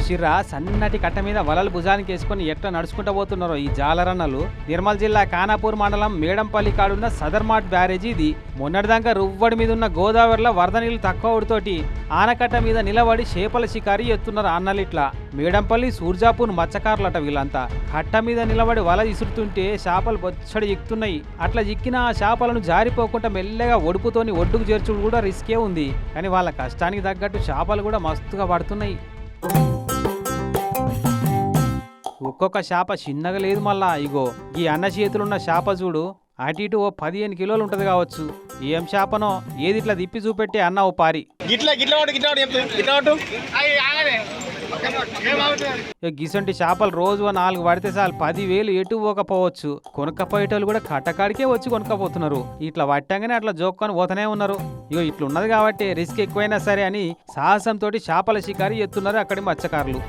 చూసిర్రా సన్నటి కట్ట మీద వలలు భుజానికి వేసుకుని ఎట్లా నడుచుకుంటూ పోతున్నారో ఈ జాలరన్నలు. నిర్మల్ జిల్లా ఖానాపూర్ మండలం మేడంపల్లి కాడున్న సదర్మాట్ బ్యారేజీ ఇది. మొన్నటిదాకా రువ్వడి మీద ఉన్న గోదావరిలో వరద నీళ్లు తక్కువ ఉడితోటి ఆనకట్ట మీద నిలబడి చేపల షికారి ఎత్తున్నారు అన్నలిట్లా. మేడంపల్లి సూర్జాపూర్ మత్స్యకారులట వీళ్ళంతా. కట్ట మీద నిలబడి వల ఇసురుతుంటే చేపలు బొచ్చడి ఎక్కుతున్నాయి. అట్లా చిక్కిన ఆ చేపలను జారిపోకుండా మెల్లగా ఒడుపుతోని ఒడ్డుకు చేర్చుడు కూడా రిస్కే ఉంది. కానీ వాళ్ళ కష్టానికి తగ్గట్టు చేపలు కూడా మస్తుగా పడుతున్నాయి. ఒక్కొక్క చేప చిన్నగా లేదు మళ్ళా. ఇగో ఈ అన్న చేతులున్న చేప చూడు, అటు ఇటు ఓ 15 కిలోలు ఉంటది కావచ్చు. ఏం చేపనో ఏది ఇట్లా తిప్పి చూపెట్టి అన్న ఓ పారి. గిసంటి చేపలు రోజు 4 పడితే చాలు 10,000 ఎటు పోకపోవచ్చు. కొనుక్కపోయేటోళ్ళు కూడా కట్టకాడికే వచ్చి కొనుక్కపోతున్నారు. ఇట్లా పట్టంగానే అట్లా జోక్కొని పోతూనే ఉన్నారు. ఇగో ఇట్లున్నది కాబట్టి రిస్క్ ఎక్కువైనా సరే అని సాహసంతో చేపల షికారి ఎత్తున్నారు అక్కడి మత్స్యకారులు.